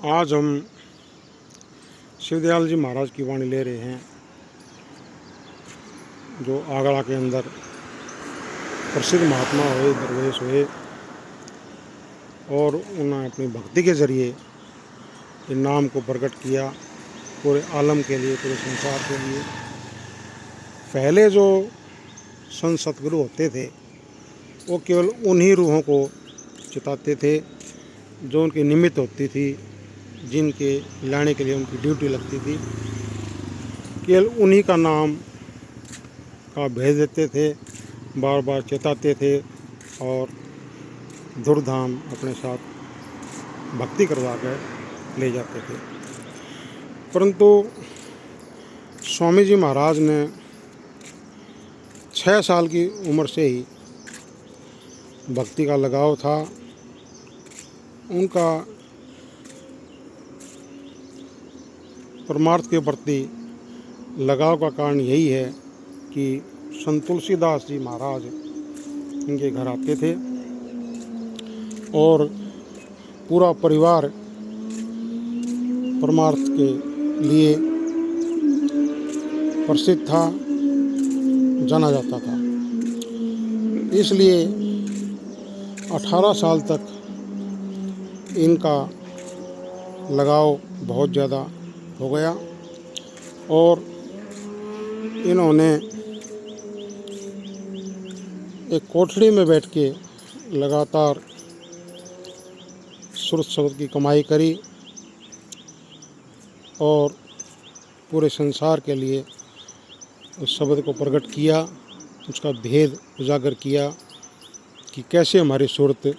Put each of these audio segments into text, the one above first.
आज हम शिवदयाल जी महाराज की वाणी ले रहे हैं, जो आगरा के अंदर प्रसिद्ध महात्मा हुए, दरवेश हुए और उन्होंने अपनी भक्ति के ज़रिए इस नाम को प्रकट किया पूरे आलम के लिए, पूरे संसार के लिए। पहले जो संत सतगुरु होते थे वो केवल उन्हीं रूहों को चिताते थे जो उनके निमित्त होती थी, जिनके लाने के लिए उनकी ड्यूटी लगती थी। केवल उन्हीं का नाम का भेज देते थे, बार बार चेताते थे और धूमधाम अपने साथ भक्ति करवा कर ले जाते थे। परंतु स्वामी जी महाराज ने 6 साल की उम्र से ही भक्ति का लगाव था। उनका परमार्थ के प्रति लगाव का कारण यही है कि संत तुलसीदास जी महाराज इनके घर आते थे और पूरा परिवार परमार्थ के लिए प्रसिद्ध था, जाना जाता था। इसलिए 18 साल तक इनका लगाव बहुत ज़्यादा हो गया और इन्होंने एक कोठड़ी में बैठ के लगातार सुर शब्द की कमाई करी और पूरे संसार के लिए उस शब्द को प्रकट किया, उसका भेद उजागर किया कि कैसे हमारी सूरत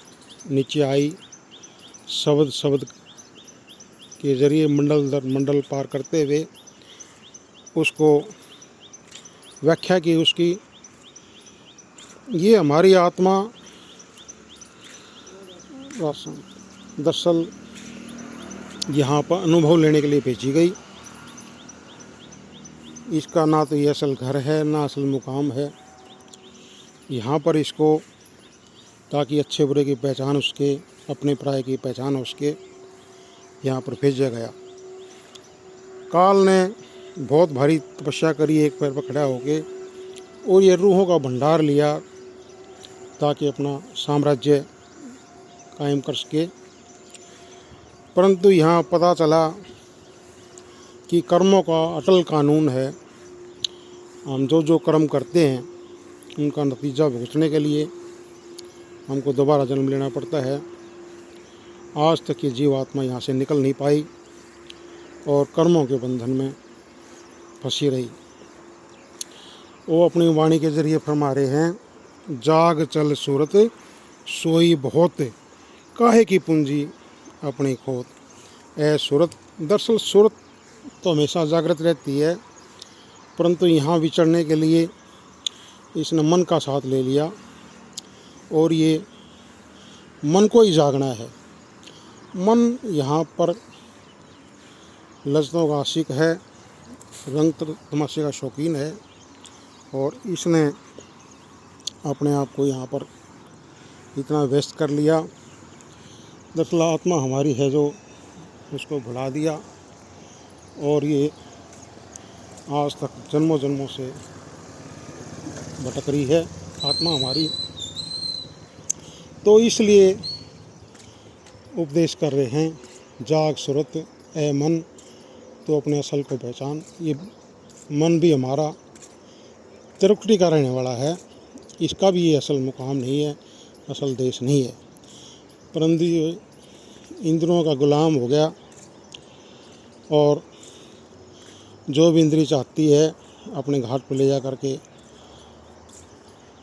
नीचे आई। शब्द शब्द के ज़रिए मंडल दर मंडल पार करते हुए उसको व्याख्या की उसकी। ये हमारी आत्मा दरअसल यहाँ पर अनुभव लेने के लिए भेजी गई। इसका ना तो ये असल घर है, ना असल मुकाम है। यहाँ पर इसको ताकि अच्छे बुरे की पहचान उसके, अपने पराये की पहचान उसके, यहाँ पर भेजा गया। काल ने बहुत भारी तपस्या करी एक पैर पर खड़ा होके और ये रूहों का भंडार लिया ताकि अपना साम्राज्य कायम कर सके। परंतु यहाँ पता चला कि कर्मों का अटल कानून है। हम जो जो कर्म करते हैं उनका नतीजा भुगतने के लिए हमको दोबारा जन्म लेना पड़ता है। आज तक ये जीवात्मा यहाँ से निकल नहीं पाई और कर्मों के बंधन में फंसी रही। वो अपनी वाणी के ज़रिए फरमा रहे हैं, जाग चल सूरत सोई बहुत, काहे की पूंजी अपनी खोत। ए सूरत, दरअसल सूरत तो हमेशा जागृत रहती है, परंतु यहाँ विचरने के लिए इसने मन का साथ ले लिया और ये मन को ही जागना है। मन यहाँ पर लज्जतों का आशिक है, रंग तमाशे का शौकीन है और इसने अपने आप को यहाँ पर इतना व्यस्त कर लिया। दरअसल आत्मा हमारी है जो उसको भुला दिया और ये आज तक जन्मों जन्मों से भटक रही है आत्मा हमारी। तो इसलिए उपदेश कर रहे हैं, जाग सूरत ए मन, तो अपने असल को पहचान। ये मन भी हमारा त्रिकुटी का रहने वाला है, इसका भी ये असल मुकाम नहीं है, असल देश नहीं है। परंतु ये इंद्रियों का गुलाम हो गया और जो भी इंद्री चाहती है अपने घाट पर ले जा करके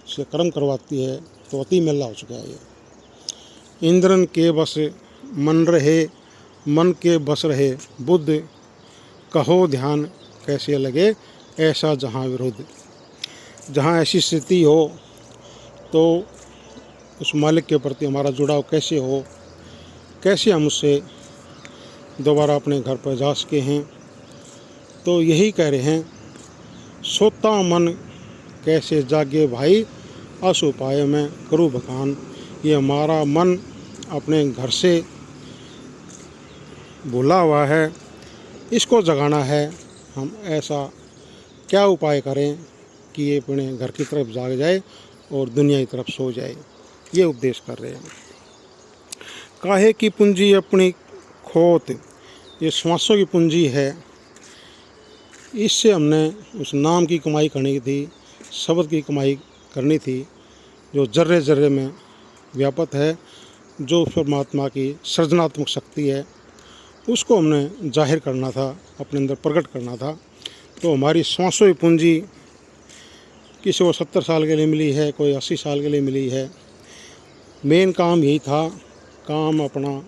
से कर्म करवाती है, तो अति मेला हो चुका है ये। इंद्रन के बस मन रहे, मन के बस रहे बुद्ध, कहो ध्यान कैसे लगे ऐसा जहाँ विरुद्ध। जहाँ ऐसी स्थिति हो तो उस मालिक के प्रति हमारा जुड़ाव कैसे हो, कैसे हम उससे दोबारा अपने घर पर जा सके हैं। तो यही कह रहे हैं, सोता मन कैसे जागे भाई, अस उपाय में करूँ बखान। ये हमारा मन अपने घर से भूला हुआ है, इसको जगाना है। हम ऐसा क्या उपाय करें कि ये अपने घर की तरफ जाग जाए और दुनिया की तरफ सो जाए, ये उपदेश कर रहे हैं। काहे की पूंजी अपनी खोत, ये श्वासों की पूंजी है। इससे हमने उस नाम की कमाई करनी थी, शब्द की कमाई करनी थी, जो जर्रे जर्रे में व्यापक है, जो परमात्मा की सृजनात्मक शक्ति है, उसको हमने जाहिर करना था, अपने अंदर प्रकट करना था। तो हमारी श्वासों की पूंजी किसी को 70 साल के लिए मिली है, कोई 80 साल के लिए मिली है। मेन काम यही था, काम अपना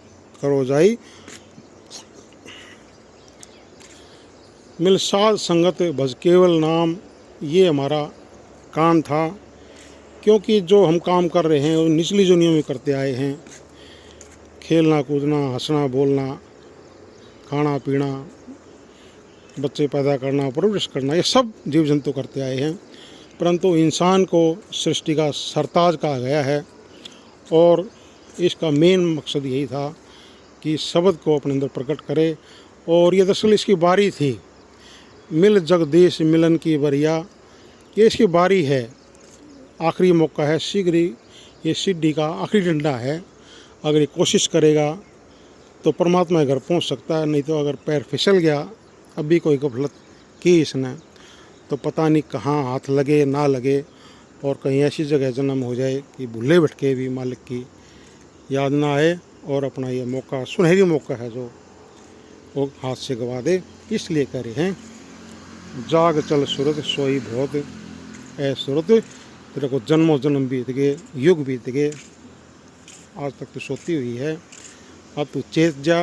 करो जाई, मिल साध संगत भज केवल नाम, ये हमारा काम था। क्योंकि जो हम काम कर रहे हैं वो निचली दुनिया में करते आए हैं। खेलना कूदना, हंसना बोलना, खाना पीना, बच्चे पैदा करना, परवरिश करना, ये सब जीव जंतु करते आए हैं। परंतु इंसान को सृष्टि का सरताज कहा गया है और इसका मेन मकसद यही था कि शब्द को अपने अंदर प्रकट करे। और ये दरअसल इसकी बारी थी, मिल जगदीश मिलन की बरिया, ये इसकी बारी है, आखिरी मौका है, शीघ्र ही ये सिद्धि का आखिरी डंडा है। अगर ये कोशिश करेगा तो परमात्मा के घर पहुंच सकता है, नहीं तो अगर पैर फिसल गया, अभी कोई गफलत की इसने, तो पता नहीं कहाँ हाथ लगे ना लगे और कहीं ऐसी जगह जन्म हो जाए कि भूले भटके भी मालिक की याद ना आए और अपना ये मौका, सुनहरी मौका है जो, वो हाथ से गवा दे। इसलिए कह रहे हैं, जाग चल सूरत सोई बहुत, ऐ सूरत तेरे को जन्मों जन्म बीत गए, युग बीत गए, आज तक तो सोती हुई है, अब तू चेत जा,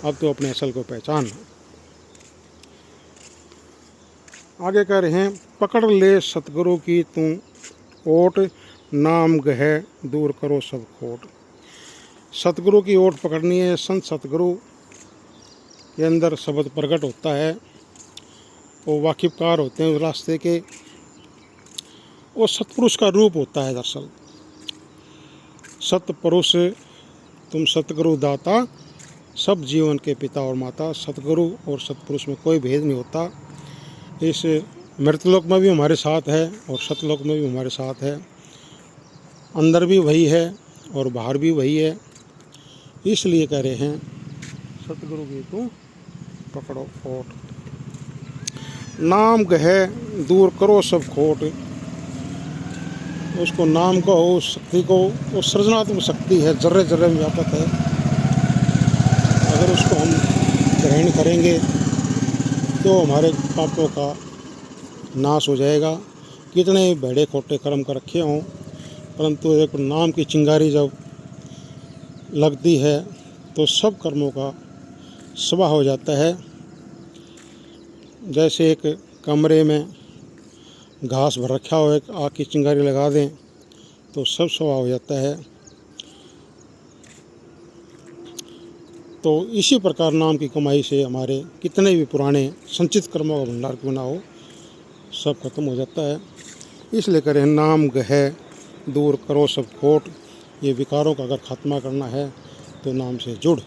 अब तो अपने असल को पहचान। आगे कह रहे हैं, पकड़ ले सतगुरु की तू ओट, नाम गह दूर करो सब खोट। सतगुरु की ओट पकड़नी है। संत सतगुरु के अंदर शब्द प्रकट होता है, वो वाकिफकार होते हैं उस रास्ते के, वो सतपुरुष का रूप होता है। दरअसल सतपुरुष तुम सतगुरु दाता, सब जीवन के पिता और माता। सतगुरु और सतपुरुष में कोई भेद नहीं होता। इस मृतलोक में भी हमारे साथ है और सतलोक में भी हमारे साथ है, अंदर भी वही है और बाहर भी वही है। इसलिए कह रहे हैं, सतगुरु की तू पकड़ो ओट, नाम गहे दूर करो सब खोट। उसको नाम को, उस शक्ति को, वो सृजनात्मक शक्ति है, जर्रे जर्रे में व्यापक है। अगर उसको हम ग्रहण करेंगे तो हमारे पापों का नाश हो जाएगा। कितने बड़े खोटे कर्म कर रखे हों, परंतु एक नाम की चिंगारी जब लगती है तो सब कर्मों का स्वाहा हो जाता है। जैसे एक कमरे में घास भर रखा हो, एक आग की चिंगारी लगा दें तो सब स्वाहा हो जाता है। तो इसी प्रकार नाम की कमाई से हमारे कितने भी पुराने संचित कर्मों का भंडार क्यों ना हो, सब खत्म हो जाता है। इसलिए करें, नाम गहे दूर करो सब खोट। ये विकारों का अगर खात्मा करना है तो नाम से जुड़।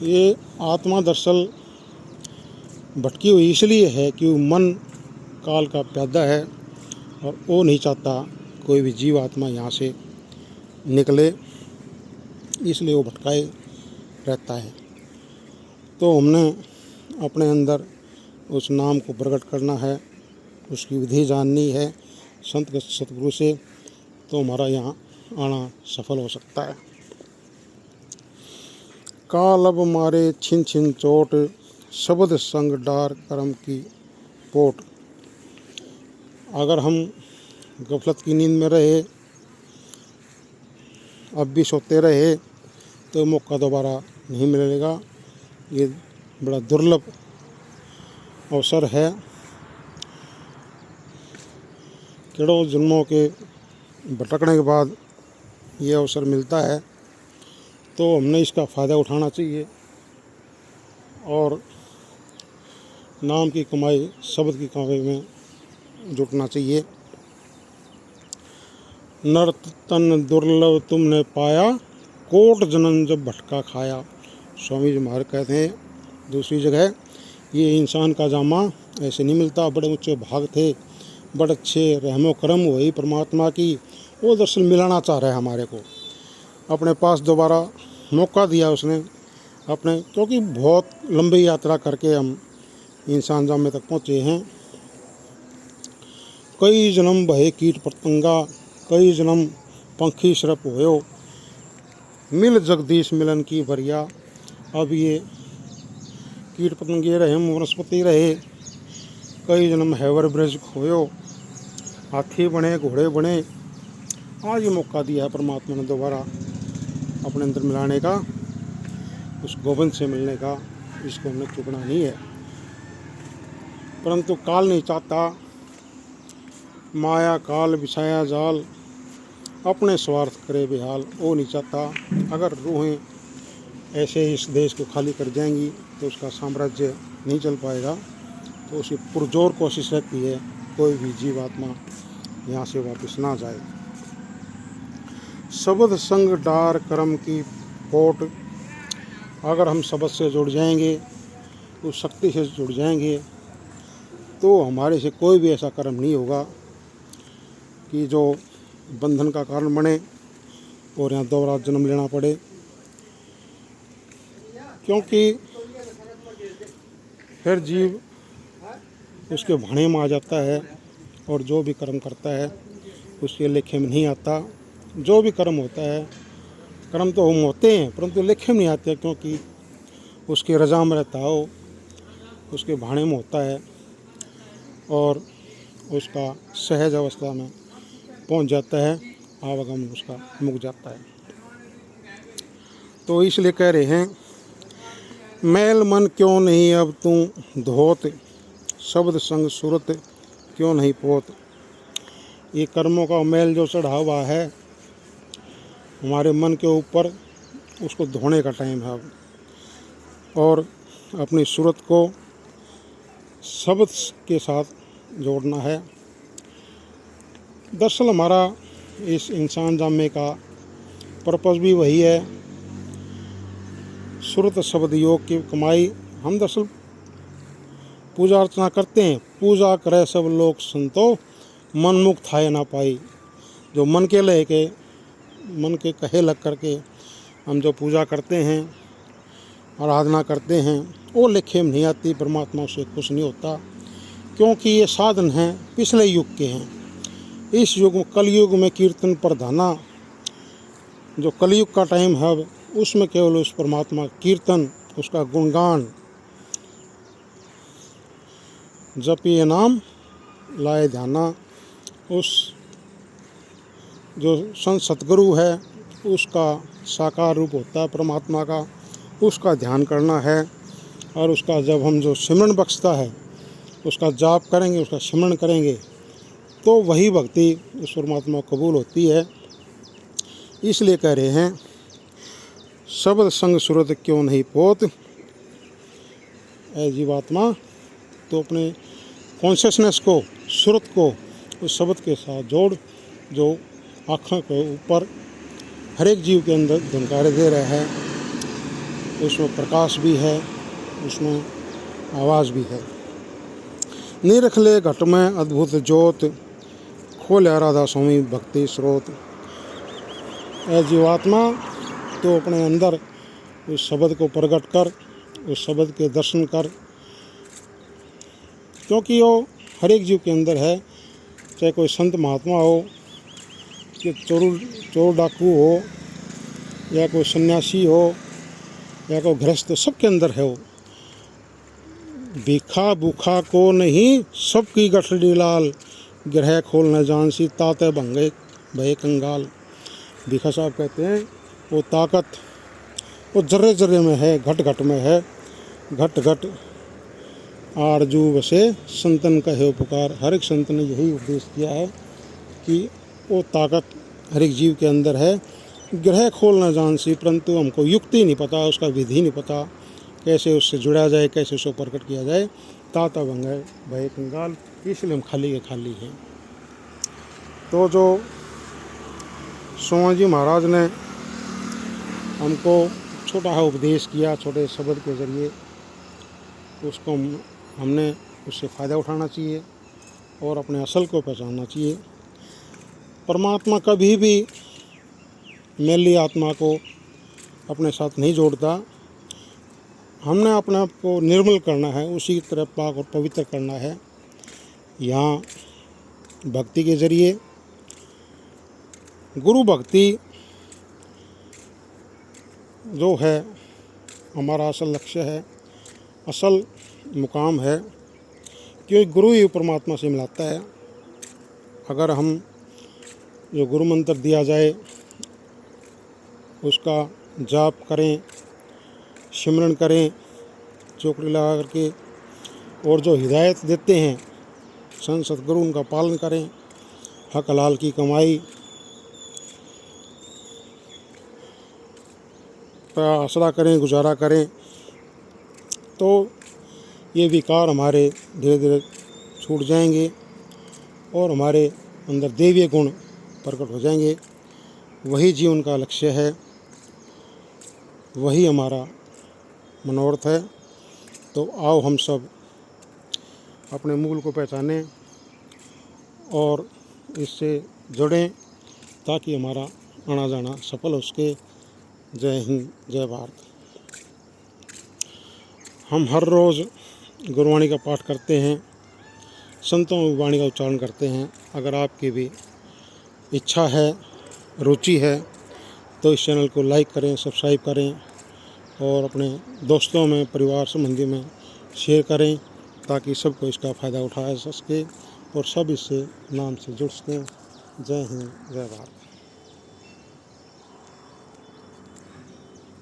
ये आत्मा दरअसल भटकी हुई इसलिए है कि वो मन काल का प्यादा है और वो नहीं चाहता कोई भी जीव आत्मा यहाँ से निकले, इसलिए वो भटकाए रहता है। तो हमने अपने अंदर उस नाम को प्रकट करना है, उसकी विधि जाननी है संत सतगुरु से, तो हमारा यहाँ आना सफल हो सकता है। काल अब मारे छिन छिन चोट, शब्द संग डार कर्म की पोट। अगर हम गफलत की नींद में रहे, अब भी सोते रहे, तो मौका दोबारा नहीं मिलेगा। ये बड़ा दुर्लभ अवसर है। करोड़ों जन्मों के भटकने के बाद ये अवसर मिलता है, तो हमने इसका फ़ायदा उठाना चाहिए और नाम की कमाई, शब्द की कमाई में जुटना चाहिए। नर तन दुर्लभ तुमने पाया, कोट जन्म जब भटका खाया। स्वामी जी महाराज कहते हैं दूसरी जगह, ये इंसान का जामा ऐसे नहीं मिलता। बड़े ऊंचे भाग थे, बड़े अच्छे रहमो करम वही परमात्मा की वो दर्शन मिलाना चाह रहा है हमारे को, अपने पास दोबारा मौका दिया उसने अपने, क्योंकि बहुत लंबी यात्रा करके हम इंसान जामे तक पहुँचे हैं। कई जन्म भये कीट पतंगा, कई जन्म पंखी सरप होयो, मिल जगदीश मिलन की भरिया। अब ये कीट पतंगे रहे, वनस्पति रहे, कई जन्म हैवर ब्रज खोयो, हाथी बने, घोड़े बने। आज ये मौका दिया है परमात्मा ने दोबारा अपने अंदर मिलाने का, उस गोविंद से मिलने का। इसको हमने चुकना नहीं है। परंतु काल नहीं चाहता, माया काल बिछाया जाल, अपने स्वार्थ करे बेहाल। वो नहीं चाहता। अगर रूहें ऐसे इस देश को खाली कर जाएंगी तो उसका साम्राज्य नहीं चल पाएगा। तो उसकी पुरजोर कोशिश रहती है कोई भी जीवात्मा यहाँ से वापस ना जाए। शब्द संग डार कर्म की पोट, अगर हम शब्द से जुड़ जाएंगे, उस शक्ति से जुड़ जाएंगे, तो हमारे से कोई भी ऐसा कर्म नहीं होगा कि जो बंधन का कारण बने और यहाँ दोबारा जन्म लेना पड़े। क्योंकि फिर जीव उसके भाने में आ जाता है और जो भी कर्म करता है उसके लेखे में नहीं आता। जो भी कर्म होता है, कर्म तो हम होते हैं परंतु लेखे में नहीं आते, क्योंकि उसके रजा में रहता हो, उसके भाने में होता है और उसका सहज अवस्था में पहुंच जाता है, आवागम उसका मुक जाता है। तो इसलिए कह रहे हैं, मैल मन क्यों नहीं अब तू धोत, शब्द संग सूरत क्यों नहीं पोत। ये कर्मों का मैल जो चढ़ा हुआ है हमारे मन के ऊपर, उसको धोने का टाइम है अब, और अपनी सूरत को शब्द के साथ जोड़ना है। दरअसल हमारा इस इंसान जामे का पर्पस भी वही है, सुरत शब्द योग की कमाई। हम दरअसल पूजा अर्चना करते हैं, पूजा करे सब लोग संतो, मन मुक्त थाए ना पाई। जो मन के लेके, मन के कहे लग करके हम जो पूजा करते हैं, आराधना करते हैं, वो लेखे में नहीं आती, परमात्मा उससे खुश नहीं होता। क्योंकि ये साधन हैं पिछले युग के हैं। इस युग में, कलयुग में कीर्तन प्रधाना, जो कलयुग का टाइम है अब, उसमें केवल उस परमात्मा कीर्तन, उसका गुणगान, जपिए नाम लाए ध्याना। उस जो संत सतगुरु है उसका साकार रूप होता है परमात्मा का, उसका ध्यान करना है। और उसका जब हम जो सिमरन बख्शता है, उसका जाप करेंगे, उसका सिमरन करेंगे, तो वही भक्ति उस परमात्मा को कबूल होती है। इसलिए कह रहे हैं, शब्द संग सूरत क्यों नहीं पोत। ऐ जीवात्मा, तो अपने कॉन्शियसनेस को, सूरत को उस शब्द के साथ जोड़, जो आँखों के ऊपर हर एक जीव के अंदर झंकारे दे रहा है। उसमें प्रकाश भी है, उसमें आवाज़ भी है। निरख ले घट में अद्भुत ज्योत, खोले राधा स्वामी भक्ति स्रोत। ऐ जीवात्मा, तो अपने अंदर उस शब्द को प्रकट कर, उस शब्द के दर्शन कर, क्योंकि वो हर एक जीव के अंदर है। चाहे कोई संत महात्मा हो, कि चोर डाकू हो, या कोई सन्यासी हो, या कोई गृहस्थ, सबके अंदर है वो। भीखा भूखा को नहीं, सबकी गठड़ी लाल, ग्रह खोल न जानसी, ताते भंगे भय कंगाल। भीखा साहब कहते हैं, वो ताकत वो जर्रे जर्रे में है, घट घट में है। घट घट आरजू बसे संतन का है पुकार। हर एक संत ने यही उपदेश किया है कि वो ताकत हर एक जीव के अंदर है। ग्रह खोल न जानसी, परंतु हमको युक्ति नहीं पता, उसका विधि नहीं पता, कैसे उससे जुड़ा जाए, कैसे उसको प्रकट किया जाए। ताता भंगे भय कंगाल, इसलिए हम खाली के खाली हैं। तो जो स्वामी जी महाराज ने हमको छोटा सा उपदेश किया छोटे शब्द के ज़रिए, उसको हमने उससे फ़ायदा उठाना चाहिए और अपने असल को पहचानना चाहिए। परमात्मा कभी भी मैली आत्मा को अपने साथ नहीं जोड़ता। हमने अपने आप को निर्मल करना है, उसी तरह पाक और पवित्र करना है। यहाँ भक्ति के ज़रिए, गुरु भक्ति जो है हमारा असल लक्ष्य है, असल मुकाम है, क्योंकि गुरु ही परमात्मा से मिलाता है। अगर हम जो गुरु मंत्र दिया जाए उसका जाप करें, सिमरन करें चौकड़ी लगा करके, और जो हिदायत देते हैं संत सतगुरु उनका पालन करें, हक हलाल की कमाई पर आसरा करें, गुजारा करें, तो ये विकार हमारे धीरे धीरे छूट जाएंगे और हमारे अंदर दैवीय गुण प्रकट हो जाएंगे। वही जीवन का लक्ष्य है, वही हमारा मनोरथ है। तो आओ हम सब अपने मूल को पहचानें और इससे जुड़ें ताकि हमारा आना जाना सफल हो सके। जय हिंद, जय भारत। हम हर रोज़ गुरुवाणी का पाठ करते हैं, संतों की वाणी का उच्चारण करते हैं। अगर आपकी भी इच्छा है, रुचि है, तो इस चैनल को लाइक करें, सब्सक्राइब करें और अपने दोस्तों में, परिवार संबंधी में शेयर करें ताकि सबको इसका फ़ायदा उठाया जा सके और सब इससे नाम से जुड़ सकें। जय हिंद, जय भारत।